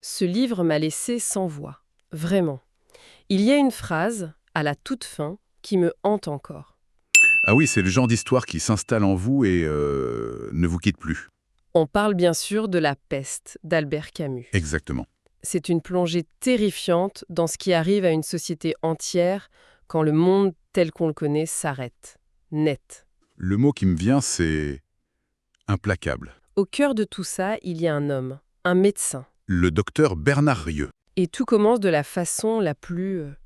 Ce livre m'a laissé sans voix. Vraiment. Il y a une phrase, à la toute fin, qui me hante encore. Ah oui, c'est le genre d'histoire qui s'installe en vous et ne vous quitte plus. On parle bien sûr de La peste d'Albert Camus. Exactement. C'est une plongée terrifiante dans ce qui arrive à une société entière quand le monde tel qu'on le connaît s'arrête. Net. Le mot qui me vient, c'est implacable. Au cœur de tout ça, il y a un homme, un médecin. Le docteur Bernard Rieu. Et tout commence de la façon la plus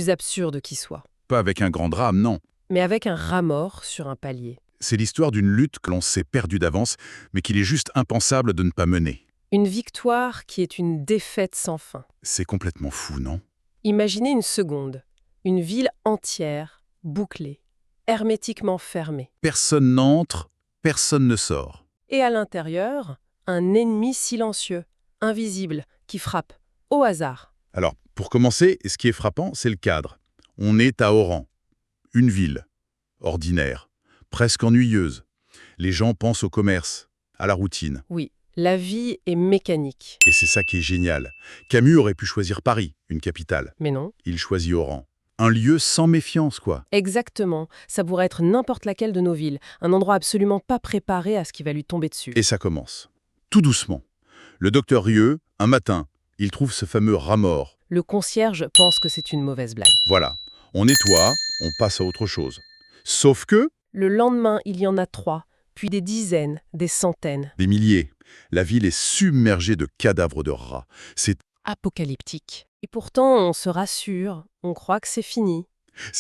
absurde qui soit. Pas avec un grand drame, non. Mais avec un rat mort sur un palier. C'est l'histoire d'une lutte que l'on sait perdue d'avance, mais qu'il est juste impensable de ne pas mener. Une victoire qui est une défaite sans fin. C'est complètement fou, non? Imaginez une seconde, une ville entière, bouclée, hermétiquement fermée. Personne n'entre, personne ne sort. Et à l'intérieur, un ennemi silencieux, invisible, qui frappe, au hasard. Alors, pour commencer, ce qui est frappant, c'est le cadre. On est à Oran, une ville, ordinaire, presque ennuyeuse. Les gens pensent au commerce, à la routine. Oui, la vie est mécanique. Et c'est ça qui est génial. Camus aurait pu choisir Paris, une capitale. Mais non. Il choisit Oran. Un lieu sans méfiance, quoi. Exactement. Ça pourrait être n'importe laquelle de nos villes. Un endroit absolument pas préparé à ce qui va lui tomber dessus. Et ça commence. Tout doucement. Le docteur Rieu, un matin, il trouve ce fameux rat mort. Le concierge pense que c'est une mauvaise blague. Voilà. On nettoie, on passe à autre chose. Sauf que, Le lendemain, il y en a 3, puis des dizaines, des centaines. des milliers. La ville est submergée de cadavres de rats. C'est Apocalyptique. Et pourtant, on se rassure, on croit que c'est fini.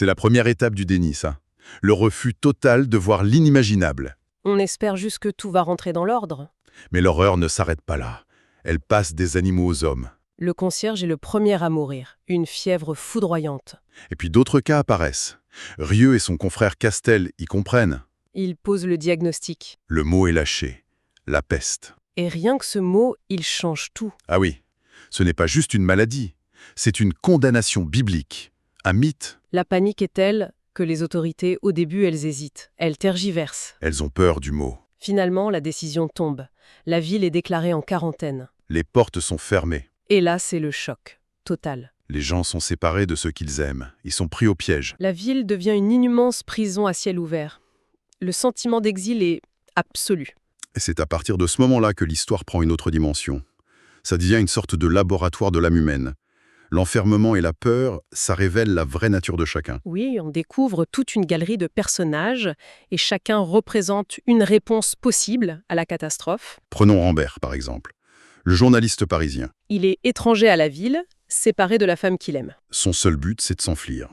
la première étape du déni, ça. Le refus total de voir l'inimaginable. On espère juste que tout va rentrer dans l'ordre. Mais l'horreur ne s'arrête pas là. Elle passe des animaux aux hommes. Le concierge est le premier à mourir, une fièvre foudroyante. Et puis d'autres cas apparaissent. Rieu et son confrère Castel y comprennent. Il pose le diagnostic. Le mot est lâché. La peste. Et rien que ce mot, il change tout. Ah oui, ce n'est pas juste une maladie. C'est une condamnation biblique. Un mythe. La panique est telle que les autorités, au début, elles hésitent. Elles tergiversent. Elles ont peur du mot. Finalement, la décision tombe. La ville est déclarée en quarantaine. Les portes sont fermées. Et là, c'est le choc. Total. Les gens sont séparés de ceux qu'ils aiment. Ils sont pris au piège. La ville devient une immense prison à ciel ouvert. Le sentiment d'exil est absolu. Et c'est à partir de ce moment-là que l'histoire prend une autre dimension. Ça devient une sorte de laboratoire de l'âme humaine. L'enfermement et la peur, ça révèle la vraie nature de chacun. Oui, on découvre toute une galerie de personnages et chacun représente une réponse possible à la catastrophe. Prenons Rambert, par exemple. Le journaliste parisien. Il est étranger à la ville, séparé de la femme qu'il aime. Son seul but, c'est de s'enfuir.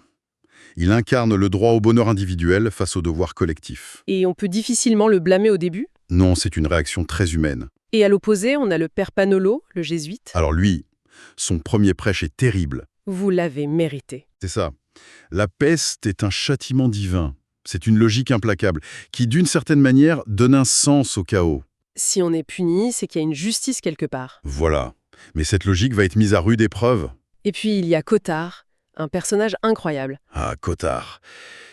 Il incarne le droit au bonheur individuel face au devoir collectif. Et on peut difficilement le blâmer au début. Non, c'est une réaction très humaine. Et à l'opposé, on a le père Panolot, le jésuite. Alors lui, son premier prêche est terrible. Vous l'avez mérité. C'est ça. La peste est un châtiment divin. C'est une logique implacable qui, d'une certaine manière, donne un sens au chaos. Si on est puni, c'est qu'il y a une justice quelque part. Voilà. Mais cette logique va être mise à rude épreuve. Et puis il y a Cottard, un personnage incroyable. Ah, Cottard.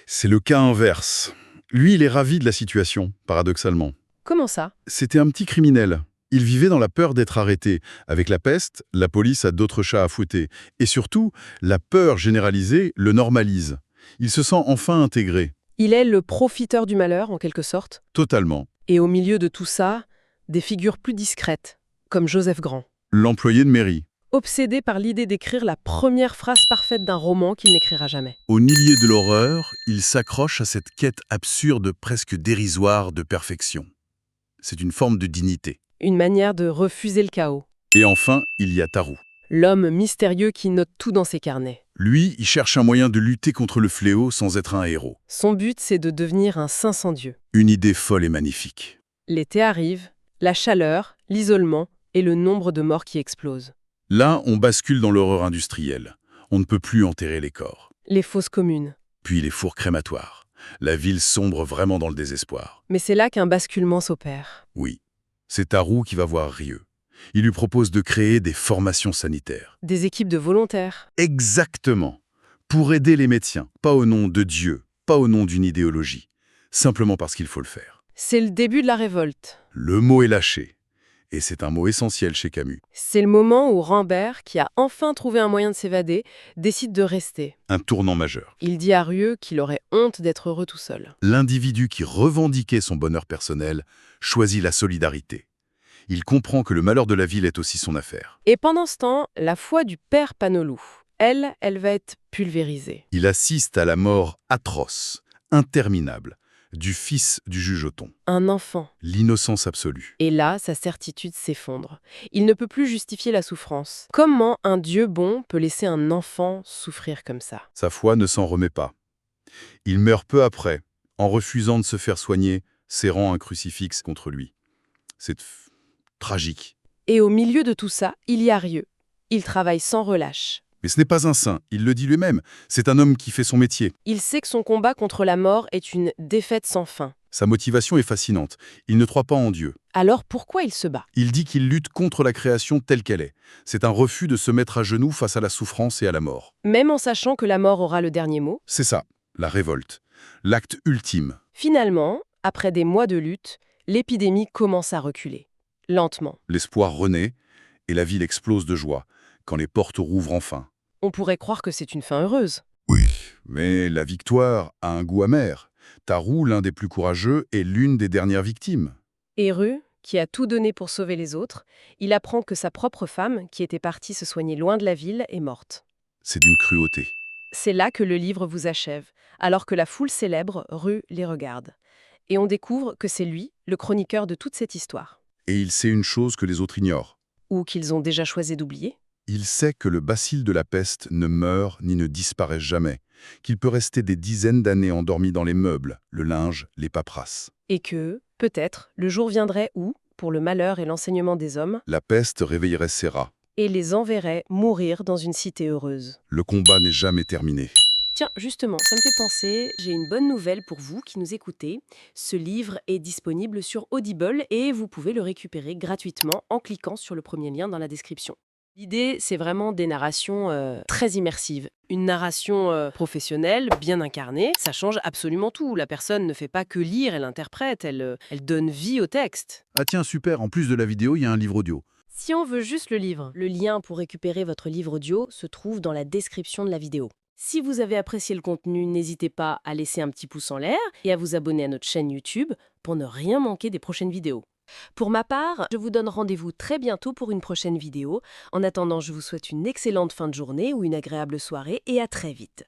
C'est le cas inverse. Lui, il est ravi de la situation, paradoxalement. Comment ça? C'était un petit criminel. Il vivait dans la peur d'être arrêté. Avec la peste, la police a d'autres chats à fouetter. Et surtout, la peur généralisée le normalise. Il se sent enfin intégré. Il est le profiteur du malheur, en quelque sorte. Totalement. Et au milieu de tout ça, des figures plus discrètes, comme Joseph Grand. L'employé de mairie. Obsédé par l'idée d'écrire la première phrase parfaite d'un roman qu'il n'écrira jamais. Au milieu de l'horreur, il s'accroche à cette quête absurde, presque dérisoire de perfection. C'est une forme de dignité. Une manière de refuser le chaos. Et enfin, il y a Tarou. L'homme mystérieux qui note tout dans ses carnets. Lui, il cherche un moyen de lutter contre le fléau sans être un héros. Son but, c'est de devenir un saint sans Dieu. Une idée folle et magnifique. L'été arrive, la chaleur, l'isolement et le nombre de morts qui explosent. Là, on bascule dans l'horreur industrielle. On ne peut plus enterrer les corps. Les fosses communes. Puis les fours crématoires. La ville sombre vraiment dans le désespoir. Mais c'est là qu'un basculement s'opère. Oui, c'est Tarou qui va voir Rieu. Il lui propose de créer des formations sanitaires. Des équipes de volontaires. Exactement. Pour aider les médecins. Pas au nom de Dieu, pas au nom d'une idéologie. Simplement parce qu'il faut le faire. C'est le début de la révolte. Le mot est lâché. Et c'est un mot essentiel chez Camus. C'est le moment où Rambert, qui a enfin trouvé un moyen de s'évader, décide de rester. Un tournant majeur. Il dit à Rieu qu'il aurait honte d'être heureux tout seul. L'individu qui revendiquait son bonheur personnel choisit la solidarité. Il comprend que le malheur de la ville est aussi son affaire. Et pendant ce temps, la foi du père Panolou, elle va être pulvérisée. Il assiste à la mort atroce, interminable, du fils du juge Othon. Un enfant. L'innocence absolue. Et là, sa certitude s'effondre. Il ne peut plus justifier la souffrance. Comment un Dieu bon peut laisser un enfant souffrir comme ça? Sa foi ne s'en remet pas. Il meurt peu après, en refusant de se faire soigner, serrant un crucifix contre lui. C'est tragique. Et au milieu de tout ça, il y a Rieu. Il travaille sans relâche. Mais ce n'est pas un saint, il le dit lui-même. C'est un homme qui fait son métier. Il sait que son combat contre la mort est une défaite sans fin. Sa motivation est fascinante. Il ne croit pas en Dieu. Alors pourquoi il se bat? Il dit qu'il lutte contre la création telle qu'elle est. C'est un refus de se mettre à genoux face à la souffrance et à la mort. Même en sachant que la mort aura le dernier mot? C'est ça, la révolte. L'acte ultime. Finalement, après des mois de lutte, l'épidémie commence à reculer. Lentement. L'espoir renaît et la ville explose de joie quand les portes rouvrent enfin. On pourrait croire que c'est une fin heureuse. Oui, mais la victoire a un goût amer. Tarou, l'un des plus courageux, est l'une des dernières victimes. Et Rieu, qui a tout donné pour sauver les autres, il apprend que sa propre femme, qui était partie se soigner loin de la ville, est morte. C'est d'une cruauté. C'est là que le livre vous achève, alors que la foule célèbre, Rieu les regarde. Et on découvre que c'est lui, le chroniqueur de toute cette histoire. Et il sait une chose que les autres ignorent. Ou qu'ils ont déjà choisi d'oublier. Il sait que le bacille de la peste ne meurt ni ne disparaît jamais, qu'il peut rester des dizaines d'années endormi dans les meubles, le linge, les paperasses. Et que, peut-être, le jour viendrait où, pour le malheur et l'enseignement des hommes, La peste réveillerait ses rats. et les enverrait mourir dans une cité heureuse. Le combat n'est jamais terminé. Tiens, justement, ça me fait penser, j'ai une bonne nouvelle pour vous qui nous écoutez. Ce livre est disponible sur Audible et vous pouvez le récupérer gratuitement en cliquant sur le premier lien dans la description. L'idée, c'est vraiment des narrations très immersives. Une narration professionnelle, bien incarnée, ça change absolument tout. La personne ne fait pas que lire, elle interprète, elle donne vie au texte. Ah tiens, super, en plus de la vidéo, il y a un livre audio. Si on veut juste le livre, le lien pour récupérer votre livre audio se trouve dans la description de la vidéo. Si vous avez apprécié le contenu, n'hésitez pas à laisser un petit pouce en l'air et à vous abonner à notre chaîne YouTube pour ne rien manquer des prochaines vidéos. Pour ma part, je vous donne rendez-vous très bientôt pour une prochaine vidéo. En attendant, je vous souhaite une excellente fin de journée ou une agréable soirée et à très vite.